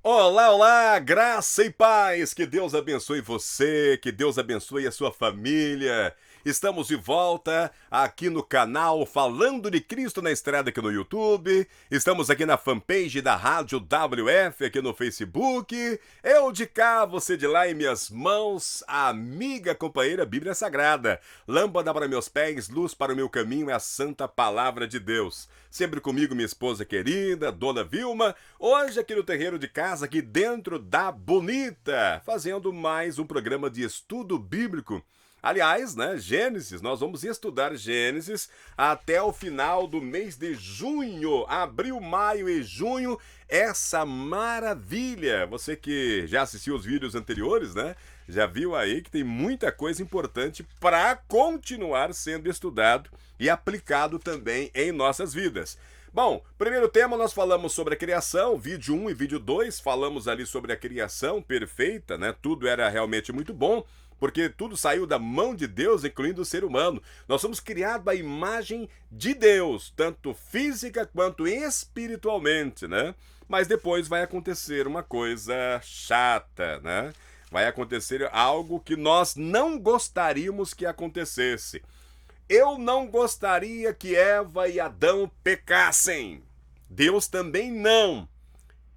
Olá, olá, graça e paz, que Deus abençoe você, que Deus abençoe a sua família. Estamos de volta aqui no canal Falando de Cristo na Estrada aqui no YouTube. Estamos aqui na fanpage da Rádio WF aqui no Facebook. Eu de cá, você de lá em minhas mãos, a amiga companheira Bíblia Sagrada. Lâmpada para meus pés, luz para o meu caminho é a santa palavra de Deus. Sempre comigo minha esposa querida, Dona Vilma, hoje aqui no terreiro de casa, aqui dentro da Bonita, fazendo mais um programa de estudo bíblico. Aliás, né, Gênesis, nós vamos estudar Gênesis até o final do mês de junho, abril, maio e junho, essa maravilha. Você que já assistiu os vídeos anteriores, né, já viu aí que tem muita coisa importante para continuar sendo estudado e aplicado também em nossas vidas. Bom, primeiro tema nós falamos sobre a criação, vídeo 1 e vídeo 2, falamos ali sobre a criação perfeita, né? Tudo era realmente muito bom, porque tudo saiu da mão de Deus, incluindo o ser humano. Nós somos criados à imagem de Deus, tanto física quanto espiritualmente, né? Mas depois vai acontecer uma coisa chata, né? Vai acontecer algo que nós não gostaríamos que acontecesse. Eu não gostaria que Eva e Adão pecassem. Deus também não.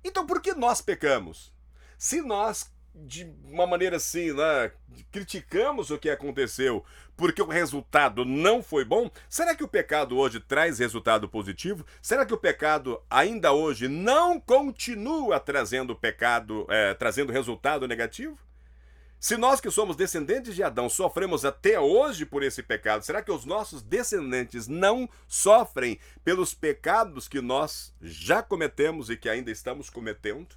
Então por que nós pecamos? Se nós, de uma maneira assim, né, criticamos o que aconteceu porque o resultado não foi bom, será que o pecado hoje traz resultado positivo? Será que o pecado ainda hoje não continua trazendo trazendo resultado negativo? Se nós que somos descendentes de Adão sofremos até hoje por esse pecado, será que os nossos descendentes não sofrem pelos pecados que nós já cometemos e que ainda estamos cometendo?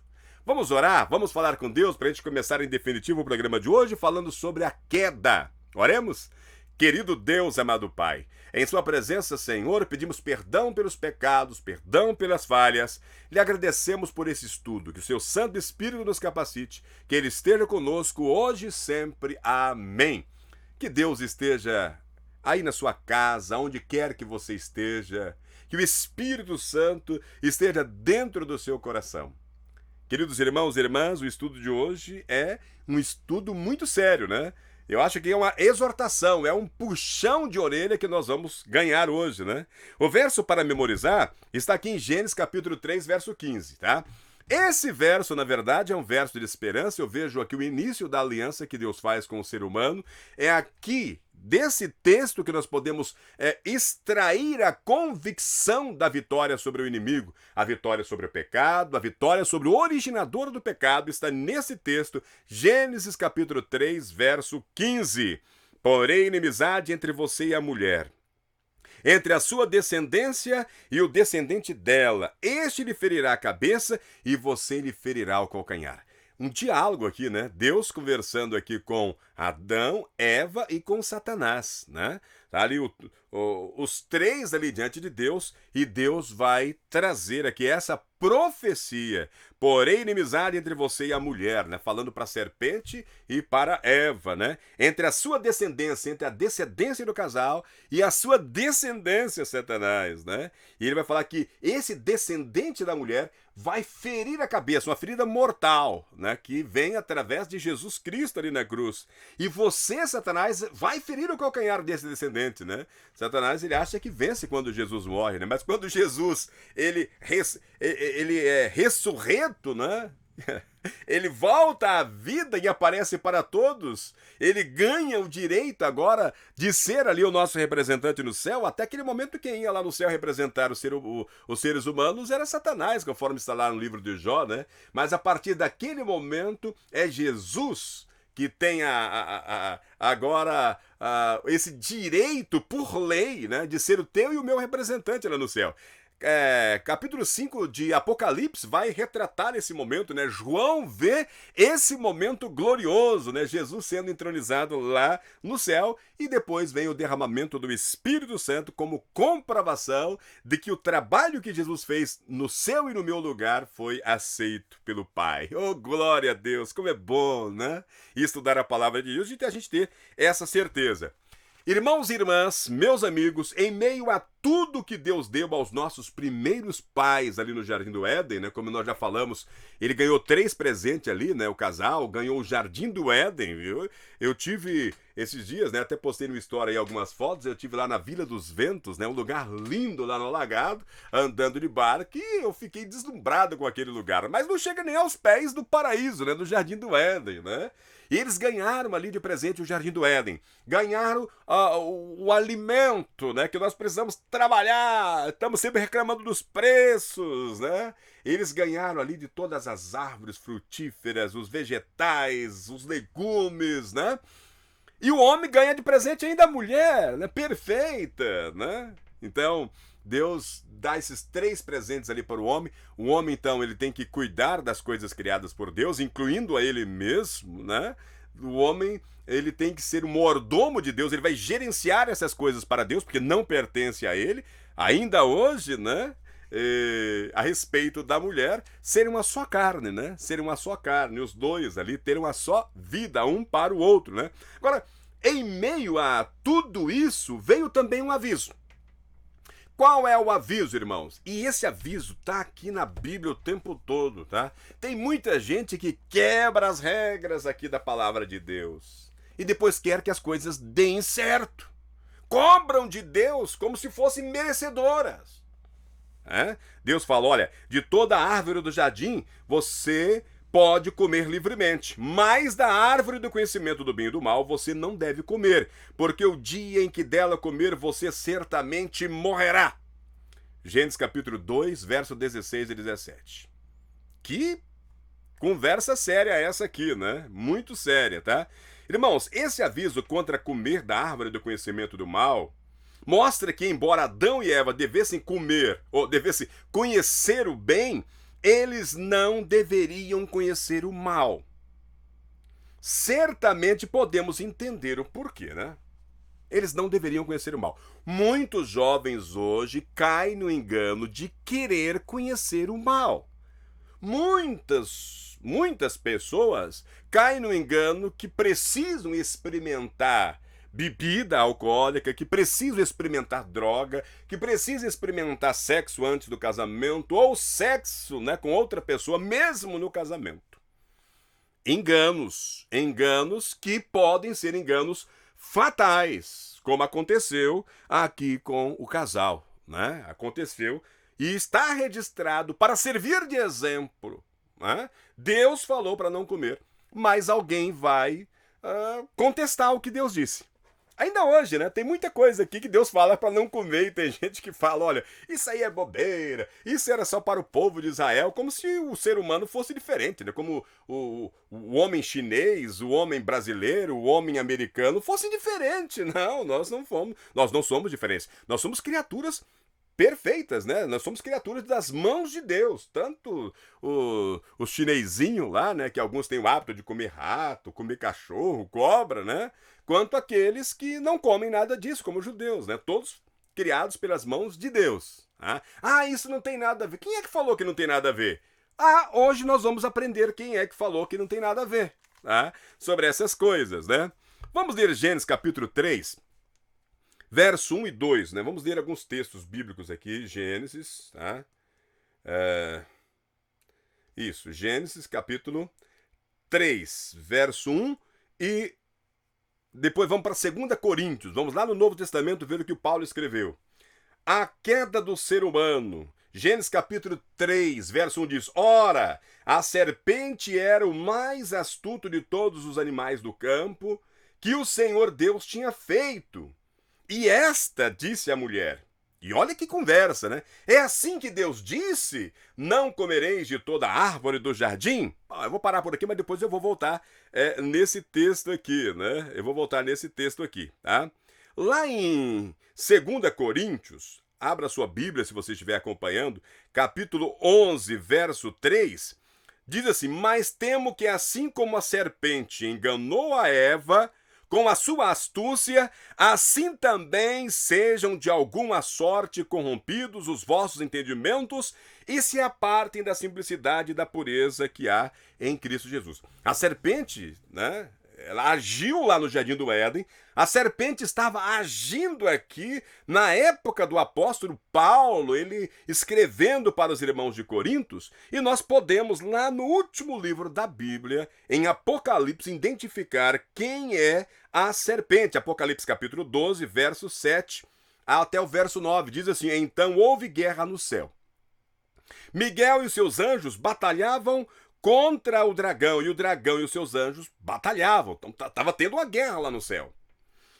Vamos orar? Vamos falar com Deus para a gente começar em definitivo o programa de hoje falando sobre a queda. Oremos? Querido Deus, amado Pai, em Sua presença, Senhor, pedimos perdão pelos pecados, perdão pelas falhas. Lhe agradecemos por esse estudo, que o Seu Santo Espírito nos capacite, que Ele esteja conosco hoje e sempre. Amém. Que Deus esteja aí na sua casa, onde quer que você esteja, que o Espírito Santo esteja dentro do seu coração. Queridos irmãos e irmãs, o estudo de hoje é um estudo muito sério, né? Eu acho que é uma exortação, é um puxão de orelha que nós vamos ganhar hoje, né? O verso para memorizar está aqui em Gênesis capítulo 3, verso 15, tá? Esse verso, na verdade, é um verso de esperança. Eu vejo aqui o início da aliança que Deus faz com o ser humano. É aqui, desse texto, que nós podemos extrair a convicção da vitória sobre o inimigo. A vitória sobre o pecado, a vitória sobre o originador do pecado está nesse texto, Gênesis capítulo 3, verso 15. Porém, inimizade entre você e a mulher, entre a sua descendência e o descendente dela. Este lhe ferirá a cabeça e você lhe ferirá o calcanhar. Um diálogo aqui, né? Deus conversando aqui com Adão, Eva e com Satanás, né? Tá ali os três ali diante de Deus e Deus vai trazer aqui essa profecia. Porém, inimizade entre você e a mulher, né? Falando para a serpente e para Eva, né? Entre a sua descendência, entre a descendência do casal e a sua descendência, Satanás, né? E ele vai falar que esse descendente da mulher vai ferir a cabeça, uma ferida mortal, né? Que vem através de Jesus Cristo ali na cruz. E você, Satanás, vai ferir o calcanhar desse descendente, né? Satanás, ele acha que vence quando Jesus morre, né? Mas quando Jesus, ele é ressurreto, né? Ele volta à vida e aparece para todos. Ele ganha o direito agora de ser ali o nosso representante no céu. Até aquele momento quem ia lá no céu representar os seres humanos era Satanás, conforme está lá no livro de Jó, né? Mas a partir daquele momento é Jesus que tem agora esse direito por lei, né, de ser o teu e o meu representante lá no céu. Capítulo 5 de Apocalipse vai retratar esse momento, né? João vê esse momento glorioso, né? Jesus sendo entronizado lá no céu e depois vem o derramamento do Espírito Santo como comprovação de que o trabalho que Jesus fez no seu e no meu lugar foi aceito pelo Pai. Oh, glória a Deus, como é bom, né? Estudar a palavra de Deus e a gente ter essa certeza. Irmãos e irmãs, meus amigos, em meio a tudo que Deus deu aos nossos primeiros pais ali no Jardim do Éden, né? Como nós já falamos, ele ganhou 3 presentes ali, né? O casal ganhou o Jardim do Éden, viu? Eu tive esses dias, né? Até postei no Story aí algumas fotos. Eu tive lá na Vila dos Ventos, né? Um lugar lindo lá no Alagado, andando de barco, e eu fiquei deslumbrado com aquele lugar. Mas não chega nem aos pés do paraíso, né? Do Jardim do Éden, né? E eles ganharam ali de presente o Jardim do Éden. Ganharam o alimento, né? Que nós precisamos trabalhar. Estamos sempre reclamando dos preços, né? Eles ganharam ali de todas as árvores frutíferas, os vegetais, os legumes, né? E o homem ganha de presente ainda a mulher, né? Perfeita, né? Então, Deus dá esses 3 presentes ali para o homem. O homem, então, ele tem que cuidar das coisas criadas por Deus, incluindo a ele mesmo, né? O homem, ele tem que ser o mordomo de Deus, ele vai gerenciar essas coisas para Deus, porque não pertence a ele. Ainda hoje, né? A respeito da mulher serem uma só carne, né? Serem uma só carne, os dois ali terem uma só vida, um para o outro, né? Agora, em meio a tudo isso, veio também um aviso. Qual é o aviso, irmãos? E esse aviso tá aqui na Bíblia o tempo todo, tá? Tem muita gente que quebra as regras aqui da palavra de Deus e depois quer que as coisas deem certo. Cobram de Deus como se fossem merecedoras. Deus fala, olha, de toda árvore do jardim você pode comer livremente, mas da árvore do conhecimento do bem e do mal você não deve comer, porque o dia em que dela comer você certamente morrerá. Gênesis capítulo 2, verso 16 e 17. Que conversa séria essa aqui, né? Muito séria, tá? Irmãos, esse aviso contra comer da árvore do conhecimento do mal mostra que, embora Adão e Eva devessem comer, ou devessem conhecer o bem, eles não deveriam conhecer o mal. Certamente podemos entender o porquê, né? Eles não deveriam conhecer o mal. Muitos jovens hoje caem no engano de querer conhecer o mal. Muitas pessoas caem no engano que precisam experimentar bebida alcoólica, que precisam experimentar droga, que precisam experimentar sexo antes do casamento ou sexo, né, com outra pessoa, mesmo no casamento. Enganos que podem ser enganos fatais, como aconteceu aqui com o casal, né? Aconteceu e está registrado para servir de exemplo, né? Deus falou para não comer, mas alguém vai contestar o que Deus disse. Ainda hoje, né? Tem muita coisa aqui que Deus fala para não comer e tem gente que fala, olha, isso aí é bobeira, isso era só para o povo de Israel, como se o ser humano fosse diferente, né? Como o homem chinês, o homem brasileiro, o homem americano fosse diferente. Não, nós não somos diferentes. Nós somos criaturas perfeitas, né? Nós somos criaturas das mãos de Deus. Tanto os chinesinhos lá, né? Que alguns têm o hábito de comer rato, comer cachorro, cobra, né? Quanto aqueles que não comem nada disso, como os judeus, né? Todos criados pelas mãos de Deus. Isso não tem nada a ver. Quem é que falou que não tem nada a ver? Hoje nós vamos aprender quem é que falou que não tem nada a ver, tá? Sobre essas coisas, né? Vamos ler Gênesis capítulo 3, verso 1 e 2, né? Vamos ler alguns textos bíblicos aqui, Gênesis, tá? Isso, Gênesis capítulo 3, verso 1 e depois vamos para 2 Coríntios, vamos lá no Novo Testamento ver o que o Paulo escreveu. A queda do ser humano. Gênesis capítulo 3, verso 1 diz, ora, a serpente era o mais astuto de todos os animais do campo que o Senhor Deus tinha feito. E esta disse à mulher, e olha que conversa, né? É assim que Deus disse, não comereis de toda árvore do jardim? Eu vou parar por aqui, mas depois eu vou voltar nesse texto aqui, né? Eu vou voltar nesse texto aqui, tá? Lá em 2 Coríntios, abra sua Bíblia se você estiver acompanhando, capítulo 11, verso 3, diz assim, mas temo que assim como a serpente enganou a Eva com a sua astúcia, assim também sejam de alguma sorte corrompidos os vossos entendimentos e se apartem da simplicidade e da pureza que há em Cristo Jesus. A serpente, né, Ela agiu lá no Jardim do Éden, a serpente estava agindo aqui na época do apóstolo Paulo, ele escrevendo para os irmãos de Corintos, e nós podemos, lá no último livro da Bíblia, em Apocalipse, identificar quem é a serpente. Apocalipse capítulo 12, verso 7 até o verso 9, diz assim: então houve guerra no céu. Miguel e os seus anjos batalhavam contra o dragão, e o dragão e os seus anjos batalhavam. Então estava tendo uma guerra lá no céu.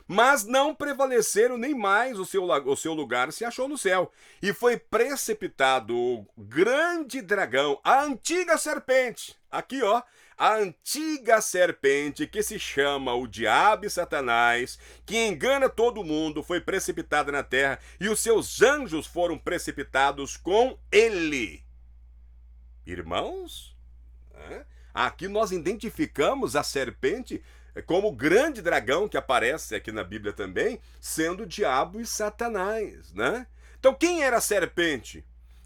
Mas não prevaleceram, nem mais o seu lugar se achou no céu. E foi precipitado o grande dragão, a antiga serpente. Aqui, ó, a antiga serpente que se chama o diabo e Satanás, que engana todo mundo, foi precipitada na terra, e os seus anjos foram precipitados com ele. Irmãos, aqui nós identificamos a serpente como o grande dragão que aparece aqui na Bíblia também, sendo o diabo e Satanás, né? Então quem era a serpente?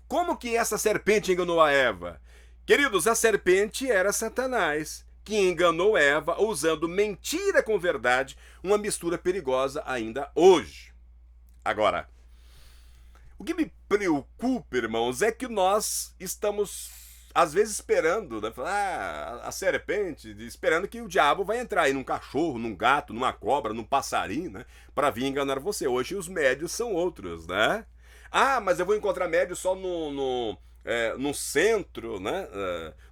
Como que essa serpente enganou a Eva? Queridos, a serpente era Satanás, que enganou Eva usando mentira com verdade, uma mistura perigosa ainda hoje. Agora, o que me preocupa, irmãos, é que nós estamos às vezes esperando, né? A serpente, esperando que o diabo vai entrar aí num cachorro, num gato, numa cobra, num passarinho, né? Para vir enganar você. Hoje os médios são outros, né? Ah, mas eu vou encontrar médios só no centro, né?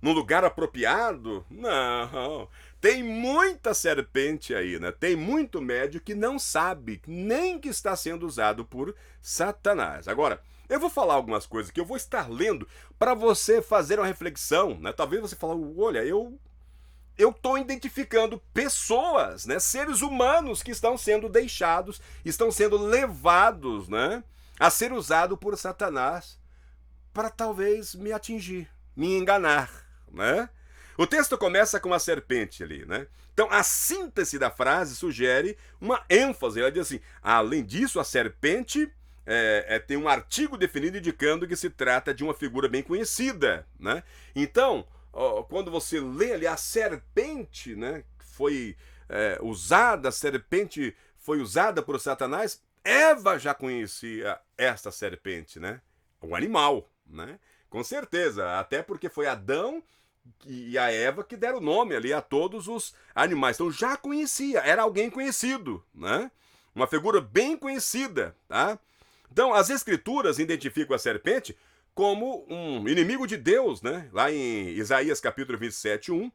Num lugar apropriado? Não. Tem muita serpente aí, né? Tem muito médio que não sabe nem que está sendo usado por Satanás. Agora, eu vou falar algumas coisas que eu vou estar lendo para você fazer uma reflexão, né? Talvez você fale, olha, eu estou identificando pessoas, né? Seres humanos que estão sendo deixados, estão sendo levados, né? A ser usado por Satanás para talvez me atingir, me enganar, né? O texto começa com a serpente ali, né? Então, a síntese da frase sugere uma ênfase. Ela diz assim: além disso, a serpente tem um artigo definido indicando que se trata de uma figura bem conhecida, né? Então, quando você lê ali a serpente, né, que foi usada, a serpente foi usada por Satanás, Eva já conhecia esta serpente, né? Um animal, né? Com certeza, até porque foi Adão e a Eva que deram o nome ali a todos os animais. Então já conhecia, era alguém conhecido, né? Uma figura bem conhecida, tá? Então as escrituras identificam a serpente como um inimigo de Deus, né? Lá em Isaías capítulo 27, 1.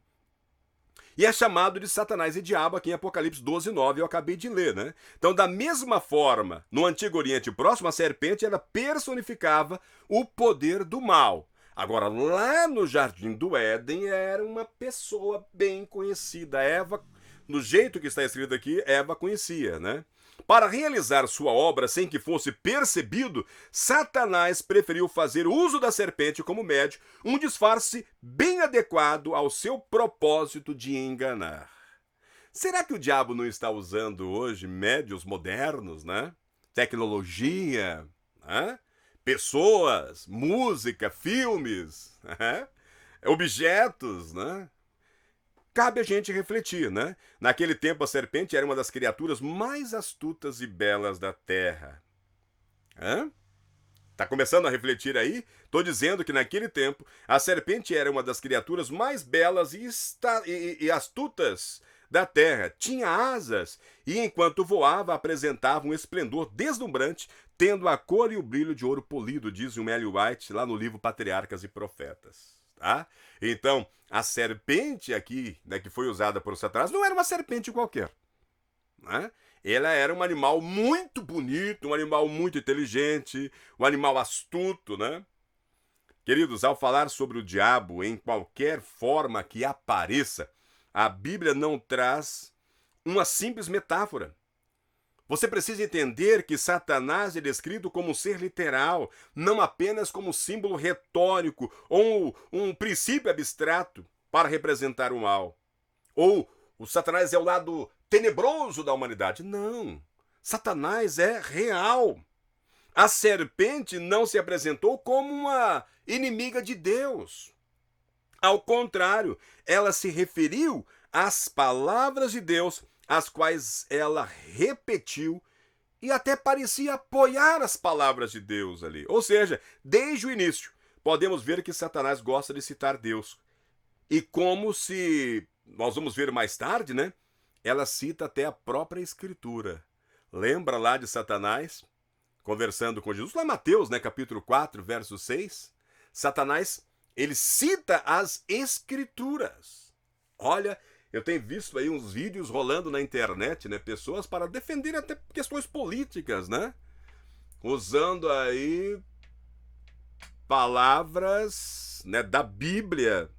E é chamado de Satanás e Diabo aqui em Apocalipse 12, 9, eu acabei de ler, né? Então, da mesma forma, no Antigo Oriente Próximo, a serpente ela personificava o poder do mal. Agora, lá no Jardim do Éden, era uma pessoa bem conhecida. Eva, no jeito que está escrito aqui, Eva conhecia, né? Para realizar sua obra sem que fosse percebido, Satanás preferiu fazer uso da serpente como médio, um disfarce bem adequado ao seu propósito de enganar. Será que o diabo não está usando hoje médios modernos, né? Tecnologia, né? Pessoas, música, filmes, né? Objetos, né? Cabe a gente refletir, né? Naquele tempo a serpente era uma das criaturas mais astutas e belas da terra. Tá começando a refletir aí? Tô dizendo que naquele tempo a serpente era uma das criaturas mais belas e astutas da terra. Tinha asas e enquanto voava apresentava um esplendor deslumbrante, tendo a cor e o brilho de ouro polido, diz o Ellen White lá no livro Patriarcas e Profetas. Tá? Então, a serpente aqui, né, que foi usada por Satanás, não era uma serpente qualquer, né? Ela era um animal muito bonito, um animal muito inteligente, um animal astuto, né? Queridos, ao falar sobre o diabo em qualquer forma que apareça, a Bíblia não traz uma simples metáfora. Você precisa entender que Satanás é descrito como um ser literal, não apenas como símbolo retórico ou um princípio abstrato para representar o mal. Ou o Satanás é o lado tenebroso da humanidade. Não. Satanás é real. A serpente não se apresentou como uma inimiga de Deus. Ao contrário, ela se referiu as palavras de Deus, as quais ela repetiu e até parecia apoiar as palavras de Deus ali. Ou seja, desde o início, podemos ver que Satanás gosta de citar Deus. E como se, nós vamos ver mais tarde, né? Ela cita até a própria Escritura. Lembra lá de Satanás conversando com Jesus? Lá em Mateus, né, capítulo 4, verso 6. Satanás, ele cita as Escrituras. Olha, eu tenho visto aí uns vídeos rolando na internet, né? Pessoas para defender até questões políticas, né? Usando aí palavras, né, da Bíblia.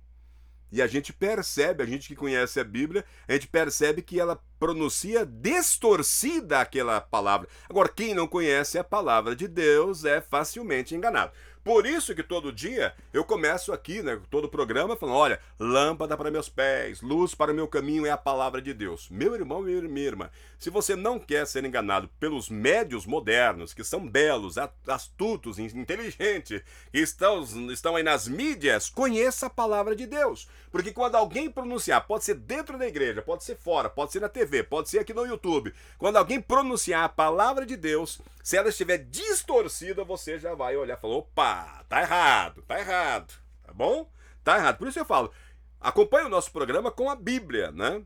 E a gente percebe, a gente que conhece a Bíblia, a gente percebe que ela pronuncia distorcida aquela palavra. Agora, quem não conhece a palavra de Deus é facilmente enganado. Por isso que todo dia eu começo aqui, né, todo o programa, falando, olha, lâmpada para meus pés, luz para o meu caminho é a palavra de Deus. Meu irmão, minha irmã, se você não quer ser enganado pelos médios modernos, que são belos, astutos, inteligentes, que estão aí nas mídias, conheça a palavra de Deus. Porque quando alguém pronunciar, pode ser dentro da igreja, pode ser fora, pode ser na TV, pode ser aqui no YouTube, quando alguém pronunciar a palavra de Deus, se ela estiver distorcida, você já vai olhar e falar, opa, tá errado, tá bom? Tá errado. Por isso eu falo, acompanhe o nosso programa com a Bíblia, né?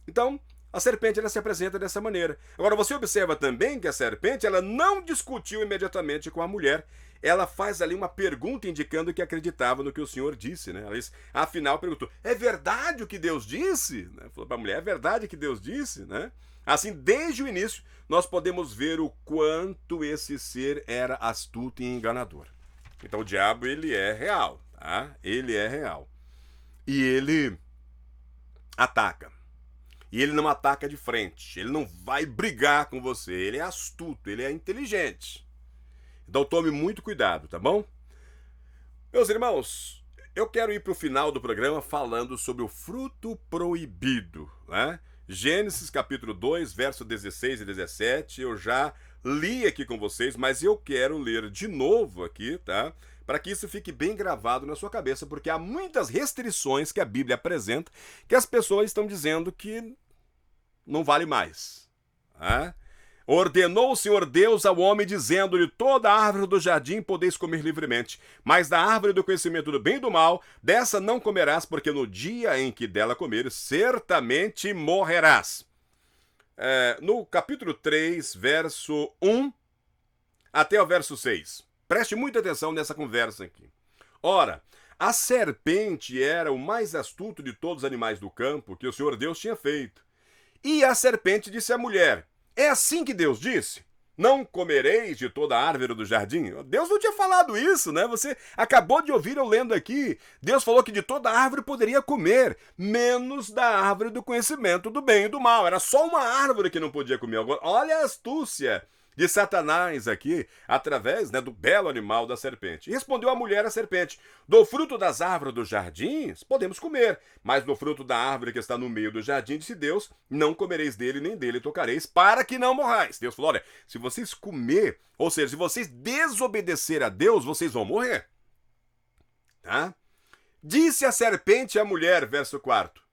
Então, a serpente, ela se apresenta dessa maneira. Agora, você observa também que a serpente, ela não discutiu imediatamente com a mulher. Ela faz ali uma pergunta indicando que acreditava no que o Senhor disse, né? Ela disse, afinal, perguntou, é verdade o que Deus disse? Né? Falou para a mulher, é verdade o que Deus disse, né? Assim, desde o início, nós podemos ver o quanto esse ser era astuto e enganador. Então, o diabo, ele é real, tá? Ele é real. E ele ataca. E ele não ataca de frente. Ele não vai brigar com você. Ele é astuto, ele é inteligente. Então, tome muito cuidado, tá bom? Meus irmãos, eu quero ir para o final do programa falando sobre o fruto proibido, né? Gênesis capítulo 2, verso 16 e 17, eu já li aqui com vocês, mas eu quero ler de novo aqui, tá? Para que isso fique bem gravado na sua cabeça, porque há muitas restrições que a Bíblia apresenta que as pessoas estão dizendo que não vale mais. Tá? Ordenou o Senhor Deus ao homem, dizendo-lhe, toda árvore do jardim podeis comer livremente, mas da árvore do conhecimento do bem e do mal, dessa não comerás, porque no dia em que dela comeres, certamente morrerás. No capítulo 3, verso 1 até o verso 6. Preste muita atenção nessa conversa aqui. Ora, a serpente era o mais astuto de todos os animais do campo que o Senhor Deus tinha feito. E a serpente disse à mulher, é assim que Deus disse? Não comereis de toda a árvore do jardim? Deus não tinha falado isso, né? Você acabou de ouvir eu lendo aqui. Deus falou que de toda árvore poderia comer, menos da árvore do conhecimento do bem e do mal. Era só uma árvore que não podia comer. Agora, olha a astúcia de Satanás aqui, através, né, do belo animal da serpente. E respondeu a mulher à serpente, do fruto das árvores dos jardins podemos comer, mas do fruto da árvore que está no meio do jardim, disse Deus, não comereis dele, nem dele tocareis, para que não morrais. Deus falou, olha, se vocês comer, ou seja, se vocês desobedecer a Deus, vocês vão morrer. Tá? Disse a serpente à mulher, verso 4,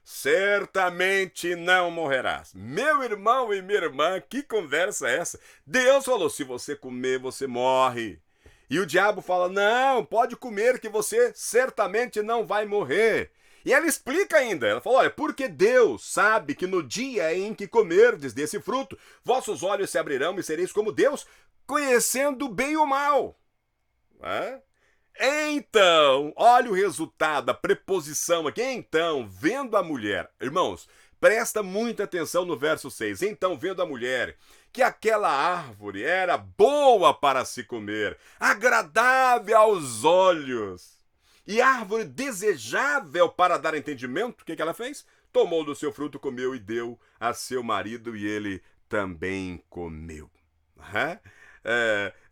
certamente não morrerás. Meu irmão e minha irmã, que conversa é essa? Deus falou, se você comer, você morre. E o diabo fala, não, pode comer que você certamente não vai morrer. E ela explica ainda, ela falou, olha, porque Deus sabe que no dia em que comerdes desse fruto, vossos olhos se abrirão e sereis como Deus, conhecendo o bem e o mal. Então, olha o resultado, a preposição aqui. Então, vendo a mulher, irmãos, presta muita atenção no verso 6. Então, vendo a mulher, que aquela árvore era boa para se comer, agradável aos olhos, e árvore desejável para dar entendimento, o que ela fez? Tomou do seu fruto, comeu e deu a seu marido, e ele também comeu.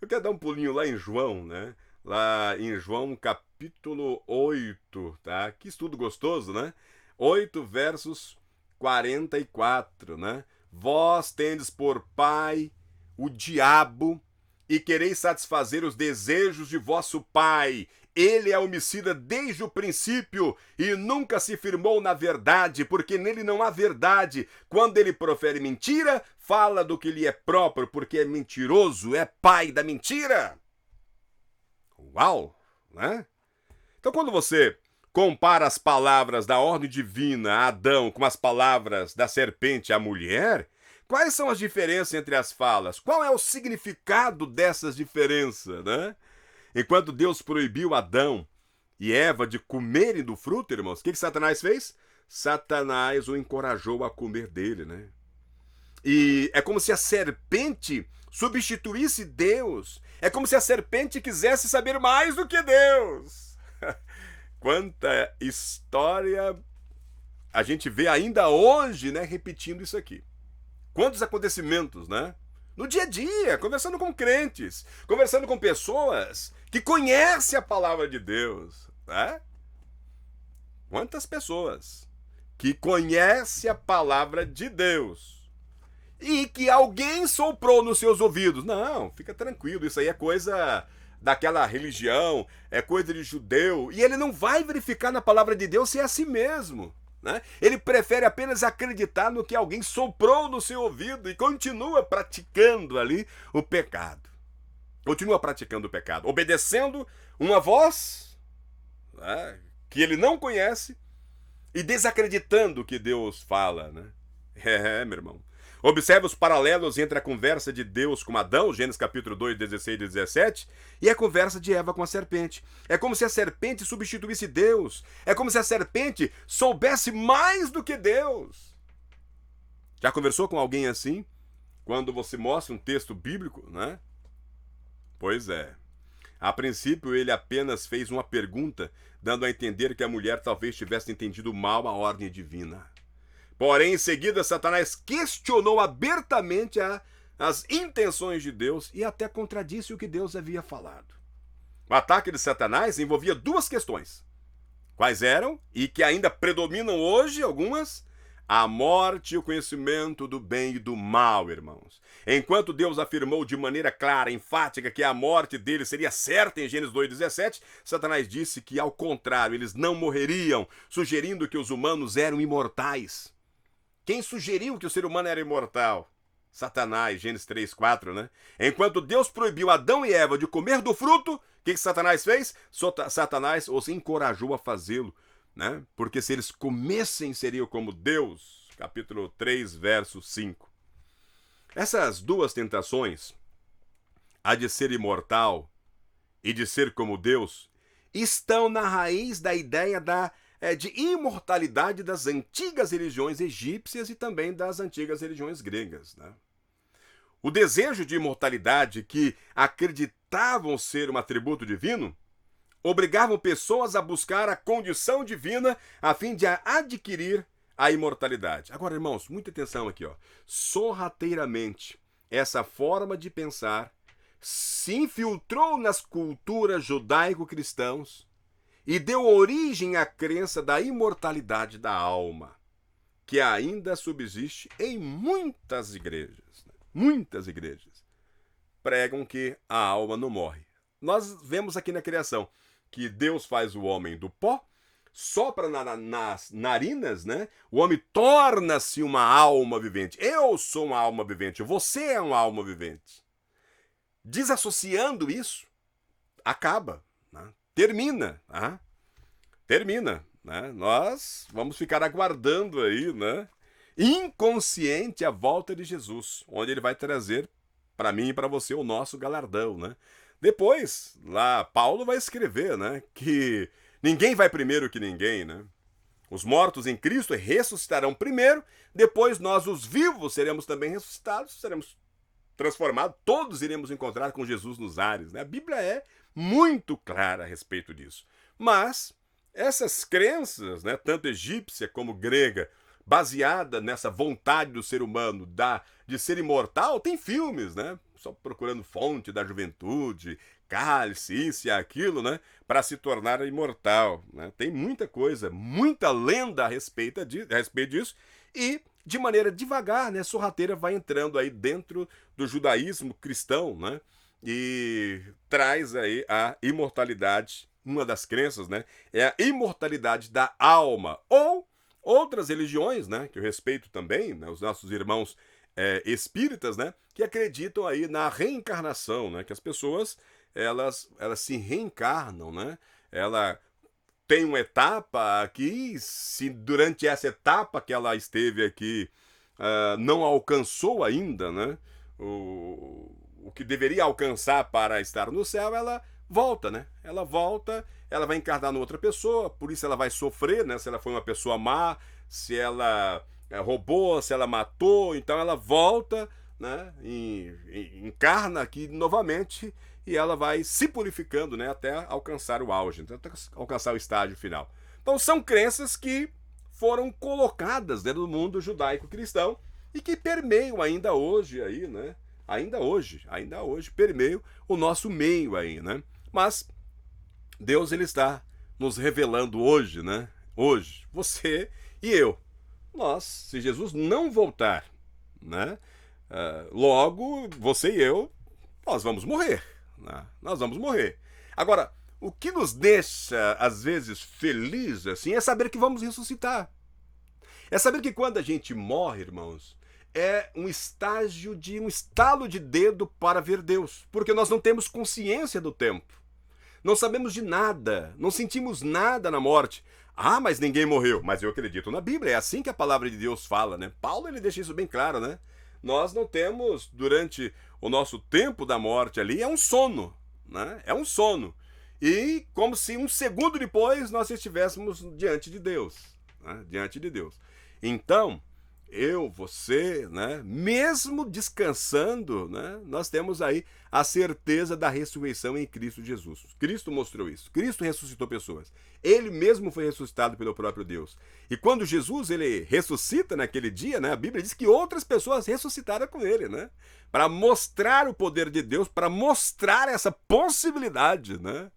Eu quero dar um pulinho lá em João, né? Lá em João capítulo 8, tá? Que estudo gostoso, né? 8 versos 44, né? Vós tendes por pai o diabo e quereis satisfazer os desejos de vosso pai. Ele é homicida desde o princípio e nunca se firmou na verdade, porque nele não há verdade. Quando ele profere mentira, fala do que lhe é próprio, porque é mentiroso, é pai da mentira. Uau, né? Então, quando você compara as palavras da ordem divina a Adão com as palavras da serpente à mulher, quais são as diferenças entre as falas? Qual é o significado dessas diferenças, né? Enquanto Deus proibiu Adão e Eva de comerem do fruto, irmãos, o que Satanás fez? Satanás o encorajou a comer dele, né? E é como se a serpente substituísse Deus. É como se a serpente quisesse saber mais do que Deus. Quanta história a gente vê ainda hoje, né, repetindo isso aqui. Quantos acontecimentos, né? No dia a dia, conversando com crentes, conversando com pessoas que conhecem a palavra de Deus, né? Quantas pessoas que conhecem a palavra de Deus e que alguém soprou nos seus ouvidos. Não, fica tranquilo, isso aí é coisa daquela religião, é coisa de judeu, e ele não vai verificar na palavra de Deus se é assim mesmo. Né? Ele prefere apenas acreditar no que alguém soprou no seu ouvido e continua praticando ali o pecado. Continua praticando o pecado, obedecendo uma voz, né, que ele não conhece e desacreditando o que Deus fala. Né? Meu irmão. Observe os paralelos entre a conversa de Deus com Adão, Gênesis capítulo 2, 16 e 17, e a conversa de Eva com a serpente. É como se a serpente substituísse Deus. É como se a serpente soubesse mais do que Deus. Já conversou com alguém assim? Quando você mostra um texto bíblico, né? Pois é. A princípio, ele apenas fez uma pergunta, dando a entender que a mulher talvez tivesse entendido mal a ordem divina. Porém, em seguida, Satanás questionou abertamente as intenções de Deus e até contradisse o que Deus havia falado. O ataque de Satanás envolvia duas questões. Quais eram? E que ainda predominam hoje, algumas? A morte e o conhecimento do bem e do mal, irmãos. Enquanto Deus afirmou de maneira clara, enfática, que a morte dele seria certa em Gênesis 2,17, Satanás disse que, ao contrário, eles não morreriam, sugerindo que os humanos eram imortais. Quem sugeriu que o ser humano era imortal? Satanás, Gênesis 3:4, né? Enquanto Deus proibiu Adão e Eva de comer do fruto, o que Satanás fez? Satanás os encorajou a fazê-lo, né? Porque se eles comessem, seriam como Deus. Capítulo 3, verso 5. Essas duas tentações, a de ser imortal e de ser como Deus, estão na raiz da ideia de imortalidade das antigas religiões egípcias e também das antigas religiões gregas. Né? O desejo de imortalidade, que acreditavam ser um atributo divino, obrigavam pessoas a buscar a condição divina a fim de adquirir a imortalidade. Agora, irmãos, muita atenção aqui, ó. Sorrateiramente, essa forma de pensar se infiltrou nas culturas judaico-cristãos e deu origem à crença da imortalidade da alma, que ainda subsiste em muitas igrejas. Né? Muitas igrejas pregam que a alma não morre. Nós vemos aqui na criação que Deus faz o homem do pó, sopra nas narinas, né? O homem torna-se uma alma vivente. Eu sou uma alma vivente, você é uma alma vivente. Desassociando isso, acaba, né? Termina. Né? Nós vamos ficar aguardando aí, né? Inconsciente a volta de Jesus, onde ele vai trazer para mim e para você o nosso galardão, né? Depois, lá, Paulo vai escrever, né? Que ninguém vai primeiro que ninguém, né? Os mortos em Cristo ressuscitarão primeiro, depois nós, os vivos, seremos também ressuscitados, seremos transformados, todos iremos encontrar com Jesus nos ares. Né? A Bíblia é muito clara a respeito disso. Mas essas crenças, né, tanto egípcia como grega, baseada nessa vontade do ser humano de ser imortal, tem filmes, né? Só procurando Fonte da Juventude, Cálice, isso e aquilo, né? Para se tornar imortal. Né? Tem muita coisa, muita lenda a respeito disso. E, de maneira devagar, né, sorrateira, vai entrando aí dentro do judaísmo cristão, né? E traz aí a imortalidade uma das crenças, né, é a imortalidade da alma. Ou outras religiões, né, que eu respeito também, né, os nossos irmãos espíritas, né, que acreditam aí na reencarnação, né, que as pessoas elas se reencarnam, né, ela tem uma etapa aqui, se durante essa etapa que ela esteve aqui não alcançou ainda, né, o que deveria alcançar para estar no céu, ela volta, né? Ela volta, ela vai encarnar em outra pessoa, por isso ela vai sofrer, né? Se ela foi uma pessoa má, se ela roubou, se ela matou, então ela volta, né? Encarna aqui novamente e ela vai se purificando, né? Até alcançar o auge, até alcançar o estágio final. Então são crenças que foram colocadas dentro do mundo judaico-cristão e que permeiam ainda hoje aí, né? Ainda hoje permeiam o nosso meio aí, né? Mas Deus ele está nos revelando hoje, né? Hoje, você e eu. Nós, se Jesus não voltar, né? Logo, você e eu, nós vamos morrer, né? Nós vamos morrer. Agora, o que nos deixa, às vezes, felizes, assim, é saber que vamos ressuscitar. É saber que quando a gente morre, irmãos, é um estágio de um estalo de dedo para ver Deus, porque nós não temos consciência do tempo. Não sabemos de nada, não sentimos nada na morte. Ah, mas ninguém morreu. Mas eu acredito na Bíblia, é assim que a palavra de Deus fala, né? Paulo ele deixa isso bem claro, né? Nós não temos, durante o nosso tempo da morte ali, é um sono, né? É um sono. E como se um segundo depois nós estivéssemos diante de Deus, né? Diante de Deus. Então, eu, você, né, mesmo descansando, né, nós temos aí a certeza da ressurreição em Cristo Jesus. Cristo mostrou isso. Cristo ressuscitou pessoas. Ele mesmo foi ressuscitado pelo próprio Deus. E quando Jesus ele ressuscita naquele dia, né, a Bíblia diz que outras pessoas ressuscitaram com ele, né, para mostrar o poder de Deus, para mostrar essa possibilidade, né?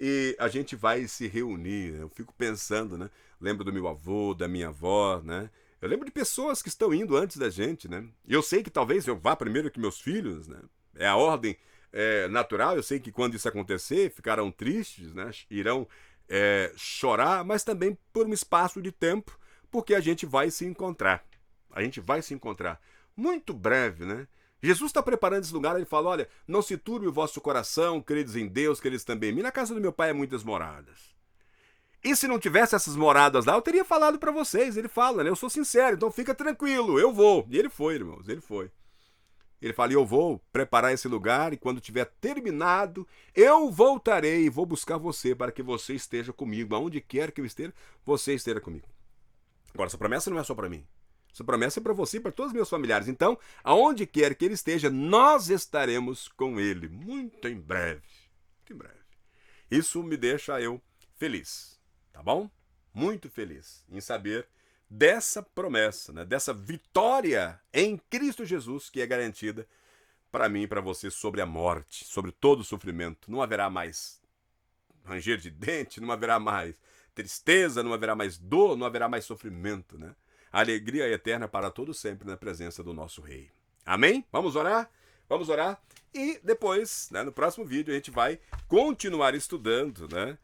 E a gente vai se reunir. Eu fico pensando, né? Lembro do meu avô, da minha avó, né? Eu lembro de pessoas que estão indo antes da gente, né? E eu sei que talvez eu vá primeiro que meus filhos, né? É a ordem natural. Eu sei que quando isso acontecer, ficarão tristes, né? Irão chorar, mas também por um espaço de tempo, porque a gente vai se encontrar. A gente vai se encontrar. Muito breve, né? Jesus está preparando esse lugar, ele fala, olha, não se turbe o vosso coração, credes em Deus, credes também em mim. Na casa do meu pai há muitas moradas. E se não tivesse essas moradas lá, eu teria falado para vocês. Ele fala, né? Eu sou sincero, então fica tranquilo, eu vou. E ele foi, irmãos, ele foi. Ele fala, eu vou preparar esse lugar e quando tiver terminado, eu voltarei e vou buscar você para que você esteja comigo. Aonde quer que eu esteja, você esteja comigo. Agora, essa promessa não é só para mim. Essa promessa é para você e para todos os meus familiares. Então, aonde quer que ele esteja, nós estaremos com ele. Muito em breve. Muito em breve. Isso me deixa eu feliz. Tá bom? Muito feliz em saber dessa promessa, né? Dessa vitória em Cristo Jesus que é garantida para mim e para você sobre a morte, sobre todo o sofrimento. Não haverá mais ranger de dente, não haverá mais tristeza, não haverá mais dor, não haverá mais sofrimento, né? A alegria é eterna para todo sempre na presença do nosso Rei. Amém? Vamos orar? Vamos orar? E depois, né, no próximo vídeo, a gente vai continuar estudando, né,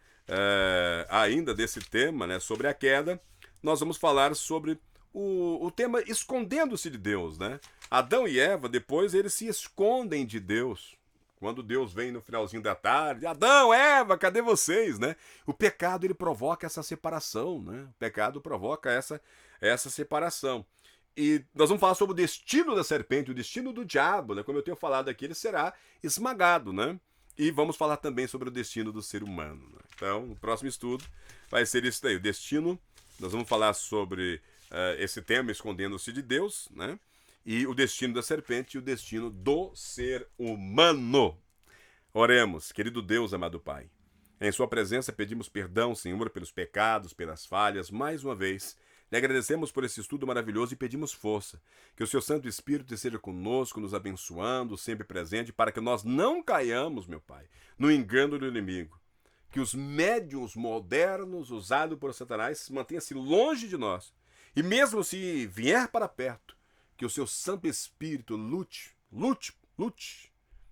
ainda desse tema, né, sobre a queda. Nós vamos falar sobre o tema escondendo-se de Deus, né? Adão e Eva, depois, eles se escondem de Deus. Quando Deus vem no finalzinho da tarde, Adão, Eva, cadê vocês, né? O pecado, ele provoca essa separação, né? O pecado provoca essa separação. E nós vamos falar sobre o destino da serpente, o destino do diabo, né? Como eu tenho falado aqui, ele será esmagado, né? E vamos falar também sobre o destino do ser humano, né? Então, o próximo estudo vai ser isso daí, o destino. Nós vamos falar sobre esse tema, escondendo-se de Deus, né? E o destino da serpente e o destino do ser humano. Oremos, querido Deus, amado Pai. Em sua presença pedimos perdão, Senhor, pelos pecados, pelas falhas, mais uma vez. Lhe agradecemos por esse estudo maravilhoso e pedimos força. Que o seu Santo Espírito esteja conosco, nos abençoando, sempre presente, para que nós não caiamos, meu Pai, no engano do inimigo. Que os médiuns modernos usados por Satanás mantenham-se longe de nós. E mesmo se vier para perto, que o seu Santo Espírito lute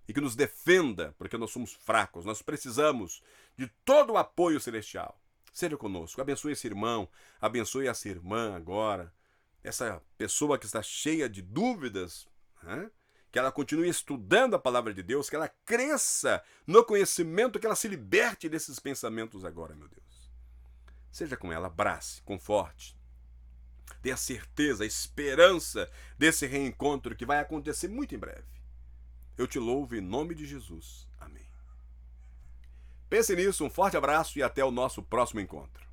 e que nos defenda, porque nós somos fracos. Nós precisamos de todo o apoio celestial. Seja conosco, abençoe esse irmão, abençoe essa irmã agora, essa pessoa que está cheia de dúvidas, né? Que ela continue estudando a palavra de Deus, que ela cresça no conhecimento, que ela se liberte desses pensamentos agora, meu Deus. Seja com ela, abrace, conforte, dê a certeza, a esperança desse reencontro que vai acontecer muito em breve. Eu te louvo em nome de Jesus. Amém. Pense nisso, um forte abraço e até o nosso próximo encontro.